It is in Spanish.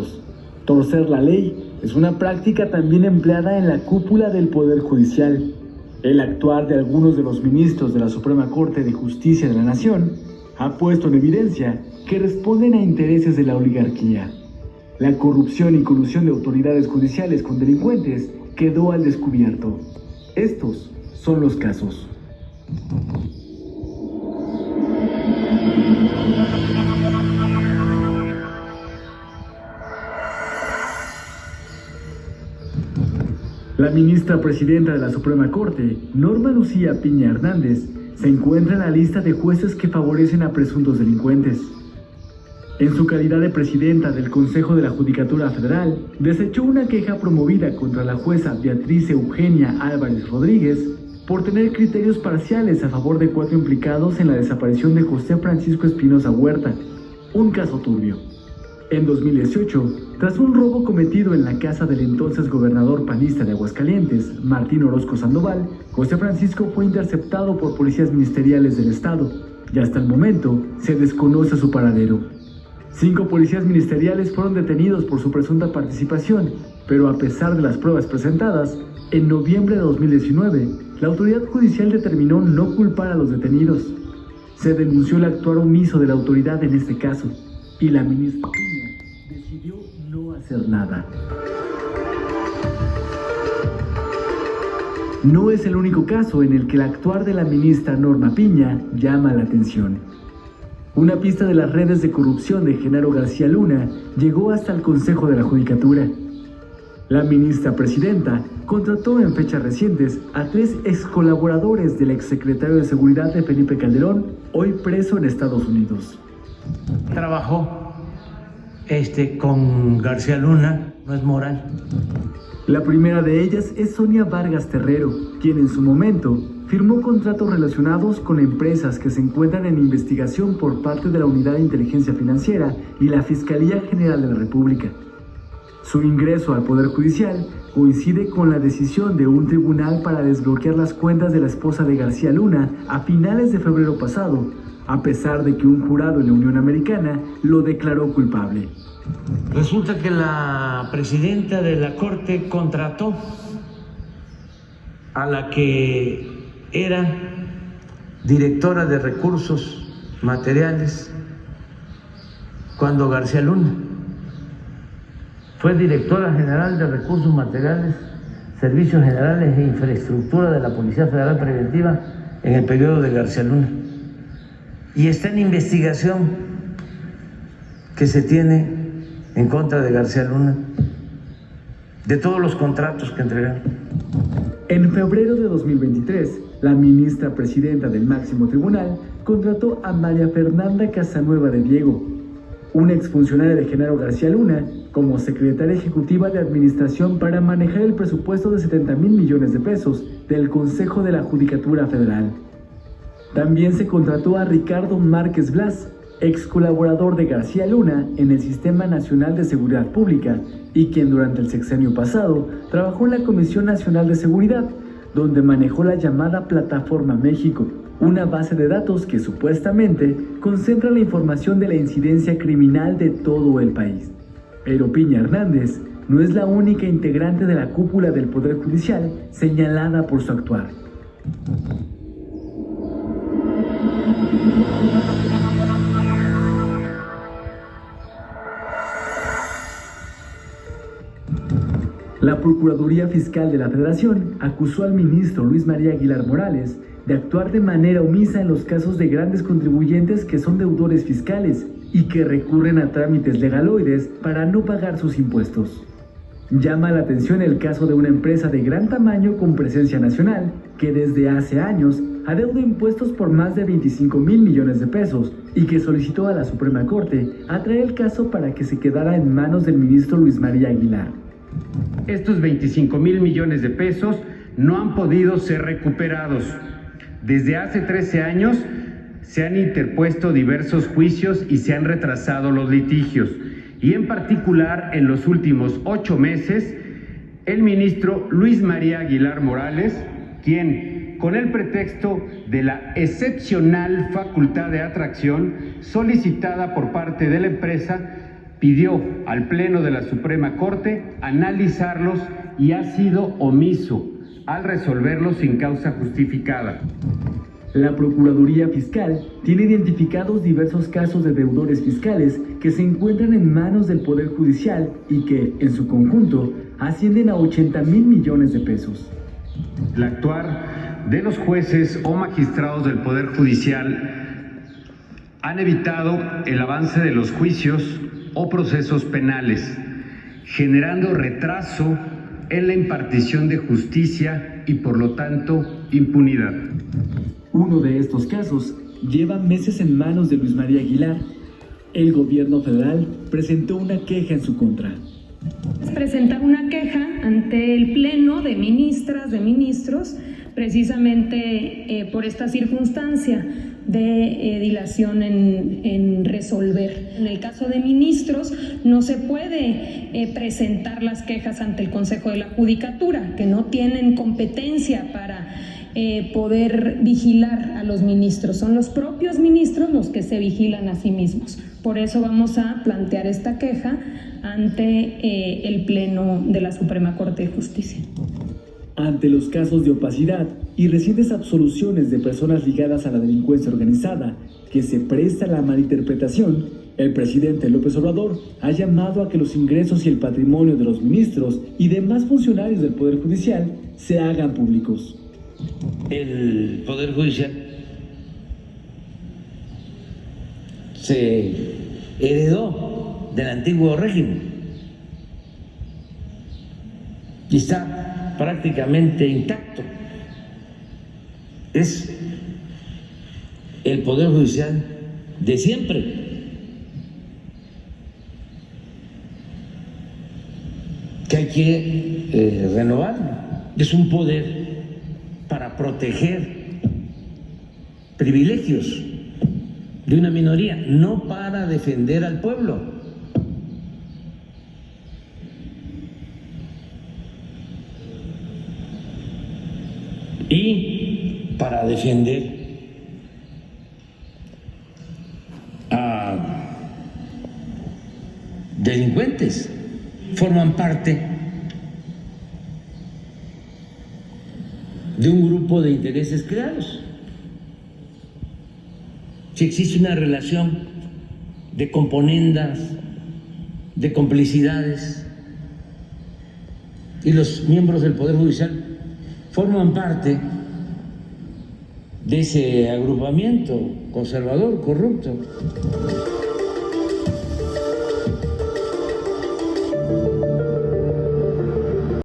magistrados. Torcer la ley es una práctica también empleada en la cúpula del Poder Judicial. El actuar de algunos de los ministros de la Suprema Corte de Justicia de la Nación ha puesto en evidencia que responden a intereses de la oligarquía. La corrupción y colusión de autoridades judiciales con delincuentes quedó al descubierto. Estos son los casos. La ministra presidenta de la Suprema Corte, Norma Lucía Piña Hernández, se encuentra en la lista de jueces que favorecen a presuntos delincuentes. En su calidad de presidenta del Consejo de la Judicatura Federal, desechó una queja promovida contra la jueza Beatriz Eugenia Álvarez Rodríguez por tener criterios parciales a favor de 4 implicados en la desaparición de José Francisco Espinosa Huerta, un caso turbio. En 2018, tras un robo cometido en la casa del entonces gobernador panista de Aguascalientes, Martín Orozco Sandoval, José Francisco fue interceptado por policías ministeriales del estado y hasta el momento se desconoce su paradero. 5 policías ministeriales fueron detenidos por su presunta participación, pero a pesar de las pruebas presentadas, en noviembre de 2019, la autoridad judicial determinó no culpar a los detenidos. Se denunció el actuar omiso de la autoridad en este caso, y la ministra Piña decidió no hacer nada. No es el único caso en el que el actuar de la ministra Norma Piña llama la atención. Una pista de las redes de corrupción de Genaro García Luna llegó hasta el Consejo de la Judicatura. La ministra presidenta contrató en fechas recientes a 3 excolaboradores del exsecretario de Seguridad de Felipe Calderón, hoy preso en Estados Unidos. Trabajó con García Luna, no es moral. La primera de ellas es Sonia Vargas Terrero, quien en su momento firmó contratos relacionados con empresas que se encuentran en investigación por parte de la Unidad de Inteligencia Financiera y la Fiscalía General de la República. Su ingreso al Poder Judicial coincide con la decisión de un tribunal para desbloquear las cuentas de la esposa de García Luna a finales de febrero pasado, a pesar de que un jurado en la Unión Americana lo declaró culpable. Resulta que la presidenta de la Corte contrató a la que era directora de recursos materiales cuando García Luna fue directora general de recursos materiales, servicios generales e infraestructura de la Policía Federal Preventiva en el periodo de García Luna. Y está en investigación que se tiene en contra de García Luna, de todos los contratos que entregaron. En febrero de 2023, la ministra presidenta del máximo tribunal contrató a María Fernanda Casanueva de Diego, una exfuncionaria de Genaro García Luna, como secretaria ejecutiva de administración para manejar el presupuesto de 70,000 millones de pesos del Consejo de la Judicatura Federal. También se contrató a Ricardo Márquez Blas, ex colaborador de García Luna en el Sistema Nacional de Seguridad Pública y quien durante el sexenio pasado trabajó en la Comisión Nacional de Seguridad, donde manejó la llamada Plataforma México, una base de datos que supuestamente concentra la información de la incidencia criminal de todo el país. Pero Piña Hernández no es la única integrante de la cúpula del Poder Judicial señalada por su actuar. La Procuraduría Fiscal de la Federación acusó al ministro Luis María Aguilar Morales de actuar de manera omisa en los casos de grandes contribuyentes que son deudores fiscales y que recurren a trámites legaloides para no pagar sus impuestos. Llama la atención el caso de una empresa de gran tamaño con presencia nacional que desde hace años adeuda impuestos por más de 25,000 millones de pesos y que solicitó a la Suprema Corte atraer el caso para que se quedara en manos del ministro Luis María Aguilar. Estos 25,000 millones de pesos no han podido ser recuperados. Desde hace 13 años se han interpuesto diversos juicios y se han retrasado los litigios. Y en particular, en los últimos 8 meses, el ministro Luis María Aguilar Morales, quien, con el pretexto de la excepcional facultad de atracción solicitada por parte de la empresa, pidió al Pleno de la Suprema Corte analizarlos y ha sido omiso al resolverlos sin causa justificada. La Procuraduría Fiscal tiene identificados diversos casos de deudores fiscales que se encuentran en manos del Poder Judicial y que, en su conjunto, ascienden a 80,000 millones de pesos. El actuar de los jueces o magistrados del Poder Judicial han evitado el avance de los juicios o procesos penales, generando retraso en la impartición de justicia y, por lo tanto, impunidad. Uno de estos casos lleva meses en manos de Luis María Aguilar. El gobierno federal presentó una queja en su contra. Presentar una queja ante el Pleno de Ministras, de Ministros, precisamente por esta circunstancia de dilación en resolver. En el caso de ministros, no se puede presentar las quejas ante el Consejo de la Judicatura, que no tienen competencia para poder vigilar a los ministros. Son los propios ministros los que se vigilan a sí mismos. Por eso vamos a plantear esta queja ante el Pleno de la Suprema Corte de Justicia. Ante los casos de opacidad y recientes absoluciones de personas ligadas a la delincuencia organizada que se presta a la malinterpretación, el presidente López Obrador ha llamado a que los ingresos y el patrimonio de los ministros y demás funcionarios del Poder Judicial se hagan públicos. El Poder Judicial se heredó del antiguo régimen y está prácticamente intacto. Es el Poder Judicial de siempre. Que hay que renovarlo. Es un poder para proteger privilegios de una minoría, no para defender al pueblo. Y para defender a delincuentes. Forman parte de un grupo de intereses creados. Si existe una relación de componendas, de complicidades, y los miembros del Poder Judicial forman parte de ese agrupamiento conservador, corrupto.